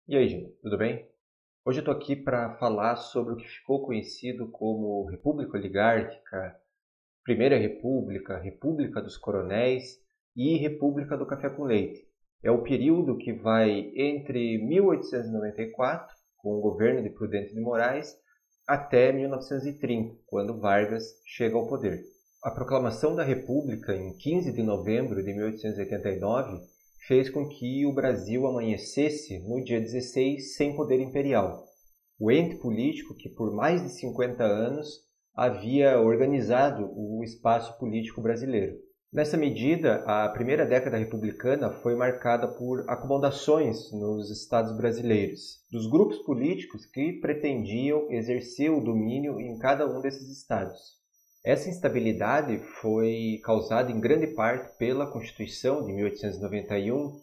E aí, gente, tudo bem? Hoje eu estou aqui para falar sobre o que ficou conhecido como República Oligárquica, Primeira República, República dos Coronéis e República do Café com Leite. É o período que vai entre 1894, com o governo de Prudente de Moraes, até 1930, quando Vargas chega ao poder. A proclamação da República, em 15 de novembro de 1889, fez com que o Brasil amanhecesse no dia 16 sem poder imperial. O ente político que por mais de 50 anos havia organizado o espaço político brasileiro. Nessa medida, a primeira década republicana foi marcada por acomodações nos estados brasileiros, dos grupos políticos que pretendiam exercer o domínio em cada um desses estados. Essa instabilidade foi causada em grande parte pela Constituição de 1891,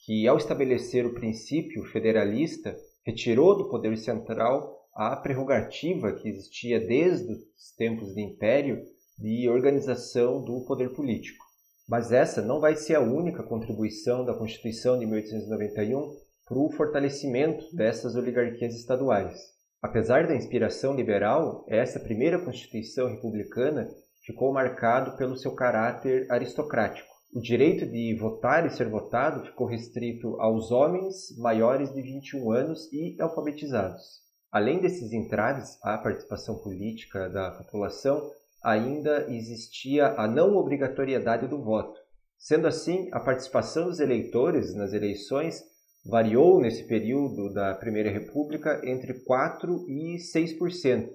que, ao estabelecer o princípio federalista, retirou do poder central a prerrogativa que existia desde os tempos do Império de organização do poder político. Mas essa não vai ser a única contribuição da Constituição de 1891 para o fortalecimento dessas oligarquias estaduais. Apesar da inspiração liberal, essa primeira Constituição republicana ficou marcado pelo seu caráter aristocrático. O direito de votar e ser votado ficou restrito aos homens maiores de 21 anos e alfabetizados. Além desses entraves à participação política da população, ainda existia a não obrigatoriedade do voto. Sendo assim, a participação dos eleitores nas eleições variou nesse período da Primeira República entre 4% e 6%.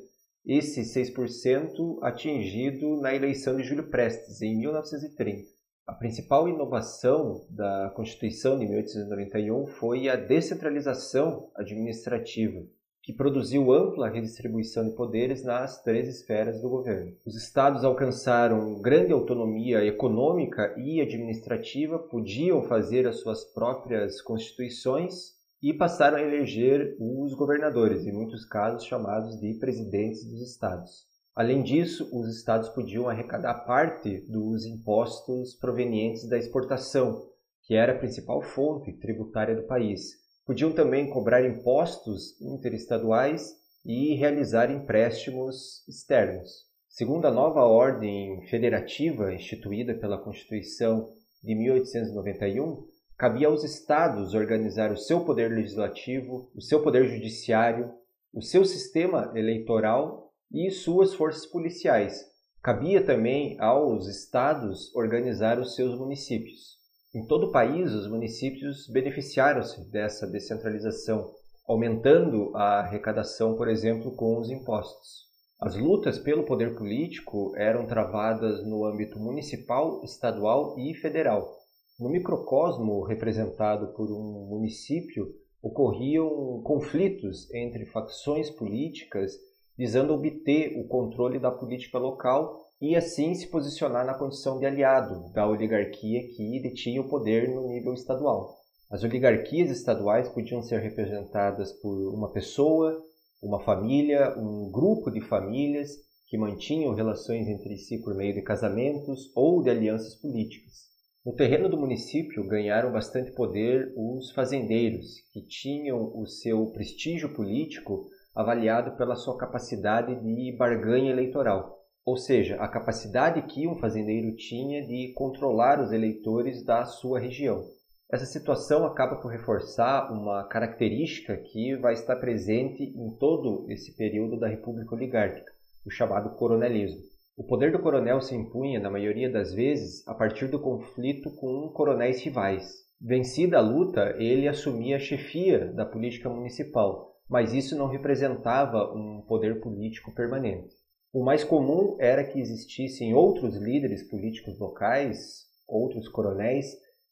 Esse 6% atingido na eleição de Júlio Prestes, em 1930. A principal inovação da Constituição de 1891 foi a descentralização administrativa, que produziu ampla redistribuição de poderes nas três esferas do governo. Os estados alcançaram grande autonomia econômica e administrativa, podiam fazer as suas próprias constituições e passaram a eleger os governadores, em muitos casos chamados de presidentes dos estados. Além disso, os estados podiam arrecadar parte dos impostos provenientes da exportação, que era a principal fonte tributária do país. Podiam também cobrar impostos interestaduais e realizar empréstimos externos. Segundo a nova ordem federativa instituída pela Constituição de 1891, cabia aos estados organizar o seu poder legislativo, o seu poder judiciário, o seu sistema eleitoral e suas forças policiais. Cabia também aos estados organizar os seus municípios. Em todo o país, os municípios beneficiaram-se dessa descentralização, aumentando a arrecadação, por exemplo, com os impostos. As lutas pelo poder político eram travadas no âmbito municipal, estadual e federal. No microcosmo representado por um município, ocorriam conflitos entre facções políticas visando obter o controle da política local e assim se posicionar na condição de aliado da oligarquia que detinha o poder no nível estadual. As oligarquias estaduais podiam ser representadas por uma pessoa, uma família, um grupo de famílias que mantinham relações entre si por meio de casamentos ou de alianças políticas. No terreno do município ganharam bastante poder os fazendeiros, que tinham o seu prestígio político avaliado pela sua capacidade de barganha eleitoral, ou seja, a capacidade que um fazendeiro tinha de controlar os eleitores da sua região. Essa situação acaba por reforçar uma característica que vai estar presente em todo esse período da República Oligárquica, o chamado coronelismo. O poder do coronel se impunha, na maioria das vezes, a partir do conflito com coronéis rivais. Vencida a luta, ele assumia a chefia da política municipal, mas isso não representava um poder político permanente. O mais comum era que existissem outros líderes políticos locais, outros coronéis,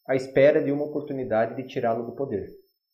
à espera de uma oportunidade de tirá-lo do poder.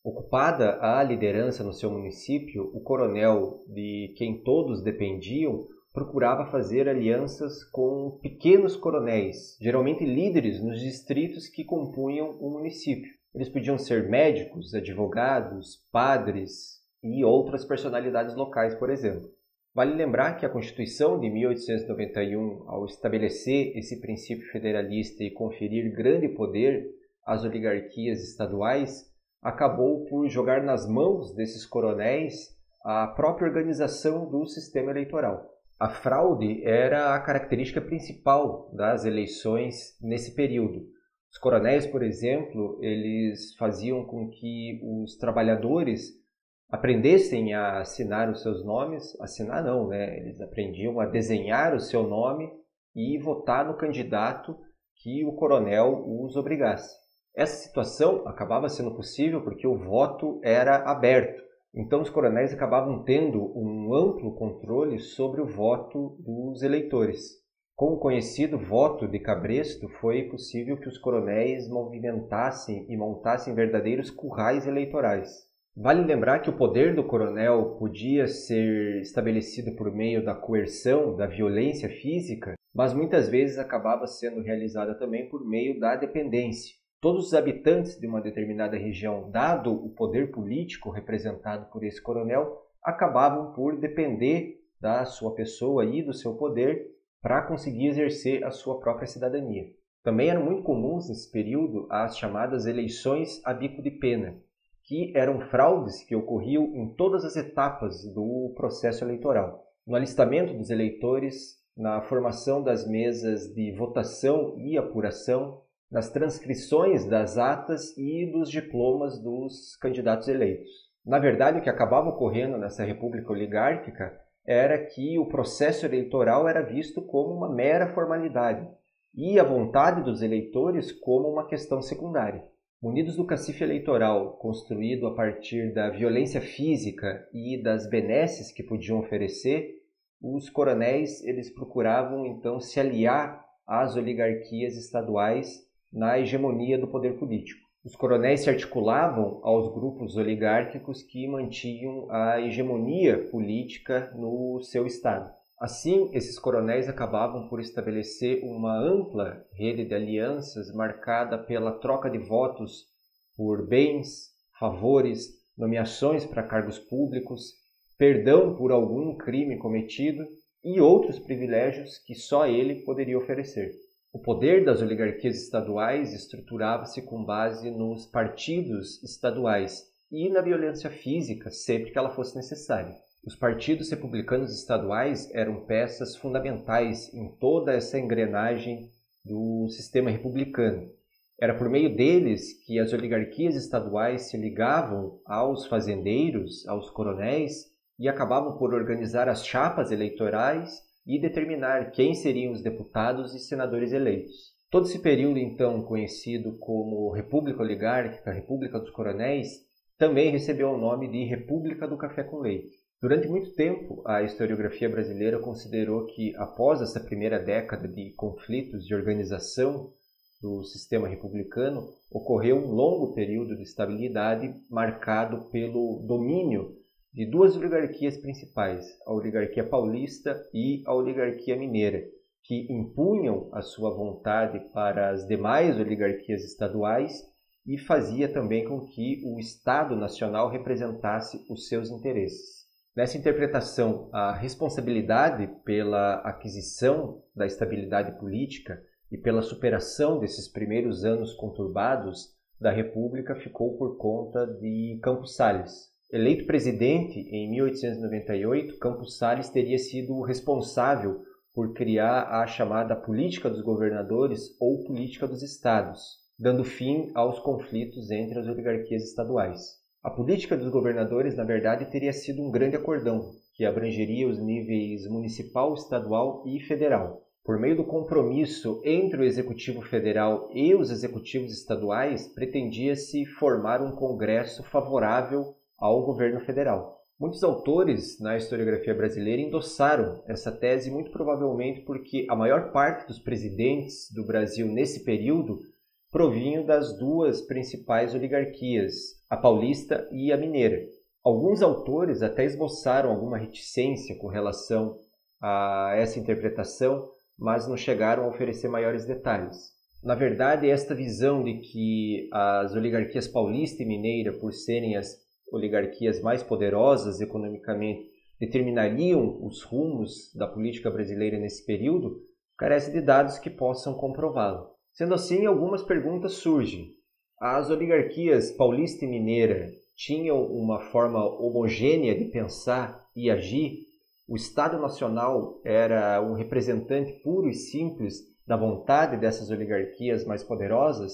Ocupada a liderança no seu município, o coronel, de quem todos dependiam, procurava fazer alianças com pequenos coronéis, geralmente líderes nos distritos que compunham o município. Eles podiam ser médicos, advogados, padres e outras personalidades locais, por exemplo. Vale lembrar que a Constituição de 1891, ao estabelecer esse princípio federalista e conferir grande poder às oligarquias estaduais, acabou por jogar nas mãos desses coronéis a própria organização do sistema eleitoral. A fraude era a característica principal das eleições nesse período. Os coronéis, por exemplo, eles faziam com que os trabalhadores aprendessem a assinar os seus nomes, assinar não, né? Eles aprendiam a desenhar o seu nome e votar no candidato que o coronel os obrigasse. Essa situação acabava sendo possível porque o voto era aberto. Então os coronéis acabavam tendo um amplo controle sobre o voto dos eleitores. Com o conhecido voto de cabresto, foi possível que os coronéis movimentassem e montassem verdadeiros currais eleitorais. Vale lembrar que o poder do coronel podia ser estabelecido por meio da coerção, da violência física, mas muitas vezes acabava sendo realizada também por meio da dependência. Todos os habitantes de uma determinada região, dado o poder político representado por esse coronel, acabavam por depender da sua pessoa e do seu poder para conseguir exercer a sua própria cidadania. Também eram muito comuns nesse período as chamadas eleições a bico de pena, que eram fraudes que ocorriam em todas as etapas do processo eleitoral. No alistamento dos eleitores, na formação das mesas de votação e apuração, nas transcrições das atas e dos diplomas dos candidatos eleitos. Na verdade, o que acabava ocorrendo nessa república oligárquica era que o processo eleitoral era visto como uma mera formalidade e a vontade dos eleitores como uma questão secundária. Munidos do cacife eleitoral, construído a partir da violência física e das benesses que podiam oferecer, os coronéis eles procuravam então se aliar às oligarquias estaduais na hegemonia do poder político. Os coronéis se articulavam aos grupos oligárquicos que mantinham a hegemonia política no seu estado. Assim, esses coronéis acabavam por estabelecer uma ampla rede de alianças marcada pela troca de votos por bens, favores, nomeações para cargos públicos, perdão por algum crime cometido e outros privilégios que só ele poderia oferecer. O poder das oligarquias estaduais estruturava-se com base nos partidos estaduais e na violência física, sempre que ela fosse necessária. Os partidos republicanos estaduais eram peças fundamentais em toda essa engrenagem do sistema republicano. Era por meio deles que as oligarquias estaduais se ligavam aos fazendeiros, aos coronéis, e acabavam por organizar as chapas eleitorais e determinar quem seriam os deputados e senadores eleitos. Todo esse período, então, conhecido como República Oligárquica, República dos Coronéis, também recebeu o nome de República do Café com Leite. Durante muito tempo, a historiografia brasileira considerou que, após essa primeira década de conflitos de organização do sistema republicano, ocorreu um longo período de estabilidade marcado pelo domínio de duas oligarquias principais, a oligarquia paulista e a oligarquia mineira, que impunham a sua vontade para as demais oligarquias estaduais e fazia também com que o Estado Nacional representasse os seus interesses. Nessa interpretação, a responsabilidade pela aquisição da estabilidade política e pela superação desses primeiros anos conturbados da República ficou por conta de Campos Salles. Eleito presidente em 1898, Campos Salles teria sido o responsável por criar a chamada política dos governadores ou política dos estados, dando fim aos conflitos entre as oligarquias estaduais. A política dos governadores, na verdade, teria sido um grande acordão, que abrangeria os níveis municipal, estadual e federal. Por meio do compromisso entre o Executivo Federal e os executivos estaduais, pretendia-se formar um congresso favorável ao governo federal. Muitos autores na historiografia brasileira endossaram essa tese, muito provavelmente porque a maior parte dos presidentes do Brasil nesse período provinham das duas principais oligarquias, a paulista e a mineira. Alguns autores até esboçaram alguma reticência com relação a essa interpretação, mas não chegaram a oferecer maiores detalhes. Na verdade, esta visão de que as oligarquias paulista e mineira, por serem as oligarquias mais poderosas economicamente, determinariam os rumos da política brasileira nesse período, carece de dados que possam comprová-lo. Sendo assim, algumas perguntas surgem. As oligarquias paulista e mineira tinham uma forma homogênea de pensar e agir. O Estado Nacional era um representante puro e simples da vontade dessas oligarquias mais poderosas.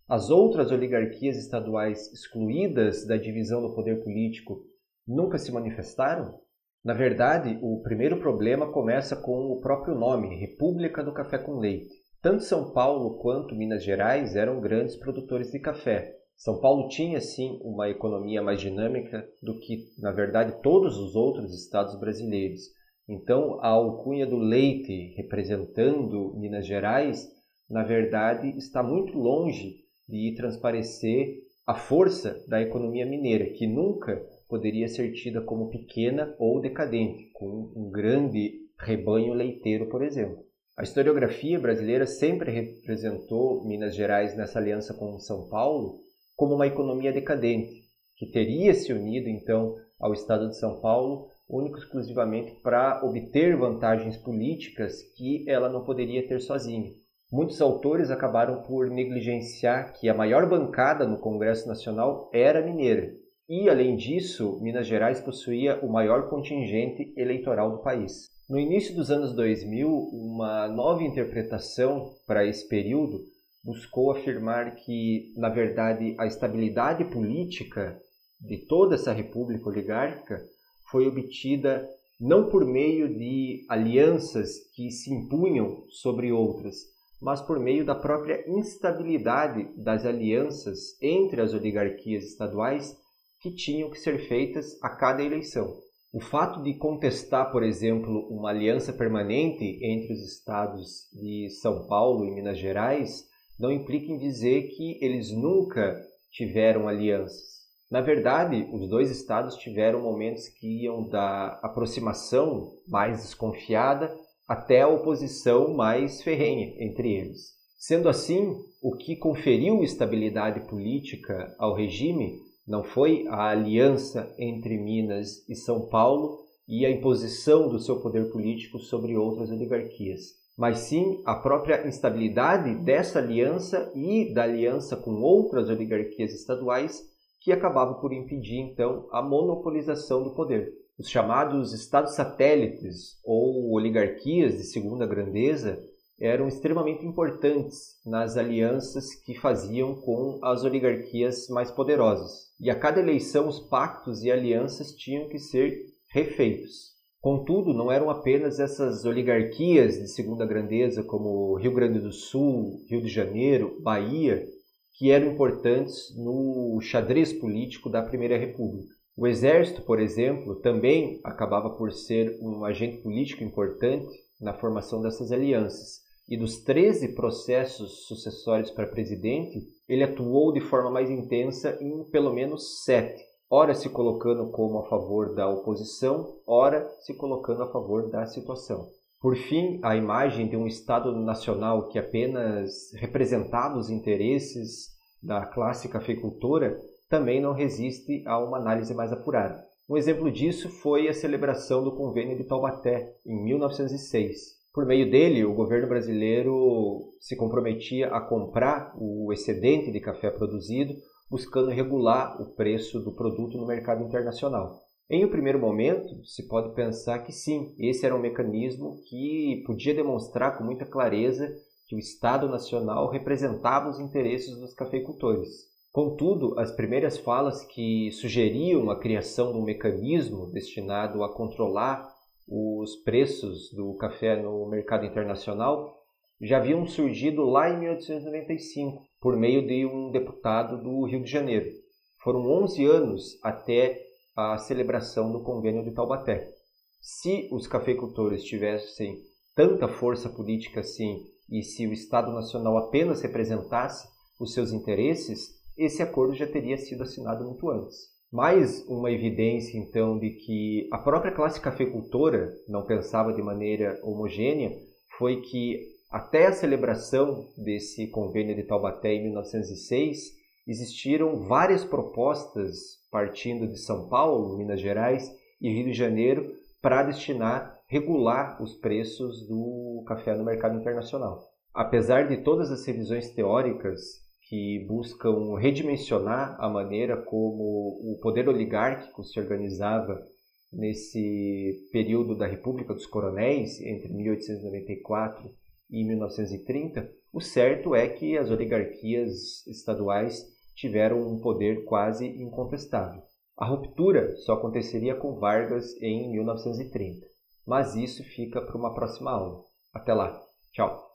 As outras oligarquias estaduais excluídas da divisão do poder político nunca se manifestaram? Na verdade, o primeiro problema começa com o próprio nome, República do Café com Leite. Tanto São Paulo quanto Minas Gerais eram grandes produtores de café. São Paulo tinha, sim, uma economia mais dinâmica do que, na verdade, todos os outros estados brasileiros. Então, a alcunha do leite representando Minas Gerais, na verdade, está muito longe de transparecer a força da economia mineira, que nunca poderia ser tida como pequena ou decadente, com um grande rebanho leiteiro, por exemplo. A historiografia brasileira sempre representou Minas Gerais nessa aliança com São Paulo como uma economia decadente, que teria se unido então ao Estado de São Paulo único e exclusivamente para obter vantagens políticas que ela não poderia ter sozinha. Muitos autores acabaram por negligenciar que a maior bancada no Congresso Nacional era mineira. E, além disso, Minas Gerais possuía o maior contingente eleitoral do país. No início dos anos 2000, uma nova interpretação para esse período buscou afirmar que, na verdade, a estabilidade política de toda essa república oligárquica foi obtida não por meio de alianças que se impunham sobre outras, mas por meio da própria instabilidade das alianças entre as oligarquias estaduais que tinham que ser feitas a cada eleição. O fato de contestar, por exemplo, uma aliança permanente entre os estados de São Paulo e Minas Gerais não implica em dizer que eles nunca tiveram alianças. Na verdade, os dois estados tiveram momentos que iam da aproximação mais desconfiada até a oposição mais ferrenha entre eles. Sendo assim, o que conferiu estabilidade política ao regime não foi a aliança entre Minas e São Paulo e a imposição do seu poder político sobre outras oligarquias, mas sim a própria instabilidade dessa aliança e da aliança com outras oligarquias estaduais que acabava por impedir, então, a monopolização do poder. Os chamados estados satélites ou oligarquias de segunda grandeza eram extremamente importantes nas alianças que faziam com as oligarquias mais poderosas. E a cada eleição os pactos e alianças tinham que ser refeitos. Contudo, não eram apenas essas oligarquias de segunda grandeza como Rio Grande do Sul, Rio de Janeiro, Bahia, que eram importantes no xadrez político da Primeira República. O Exército, por exemplo, também acabava por ser um agente político importante na formação dessas alianças. E dos 13 processos sucessórios para presidente, ele atuou de forma mais intensa em pelo menos 7, ora se colocando como a favor da oposição, ora se colocando a favor da situação. Por fim, a imagem de um Estado nacional que apenas representava os interesses da classe cafeicultora também não resiste a uma análise mais apurada. Um exemplo disso foi a celebração do Convênio de Taubaté, em 1906. Por meio dele, o governo brasileiro se comprometia a comprar o excedente de café produzido, buscando regular o preço do produto no mercado internacional. Em um primeiro momento, se pode pensar que sim, esse era um mecanismo que podia demonstrar com muita clareza que o Estado Nacional representava os interesses dos cafeicultores. Contudo, as primeiras falas que sugeriam a criação de um mecanismo destinado a controlar os preços do café no mercado internacional já haviam surgido lá em 1895, por meio de um deputado do Rio de Janeiro. Foram 11 anos até a celebração do Convênio de Taubaté. Se os cafeicultores tivessem tanta força política assim e se o Estado Nacional apenas representasse os seus interesses, esse acordo já teria sido assinado muito antes. Mais uma evidência, então, de que a própria classe cafeicultora não pensava de maneira homogênea foi que, até a celebração desse Convênio de Taubaté em 1906, existiram várias propostas partindo de São Paulo, Minas Gerais e Rio de Janeiro para regular os preços do café no mercado internacional. Apesar de todas as revisões teóricas que buscam redimensionar a maneira como o poder oligárquico se organizava nesse período da República dos Coronéis, entre 1894 e 1930, o certo é que as oligarquias estaduais tiveram um poder quase incontestável. A ruptura só aconteceria com Vargas em 1930, mas isso fica para uma próxima aula. Até lá, tchau!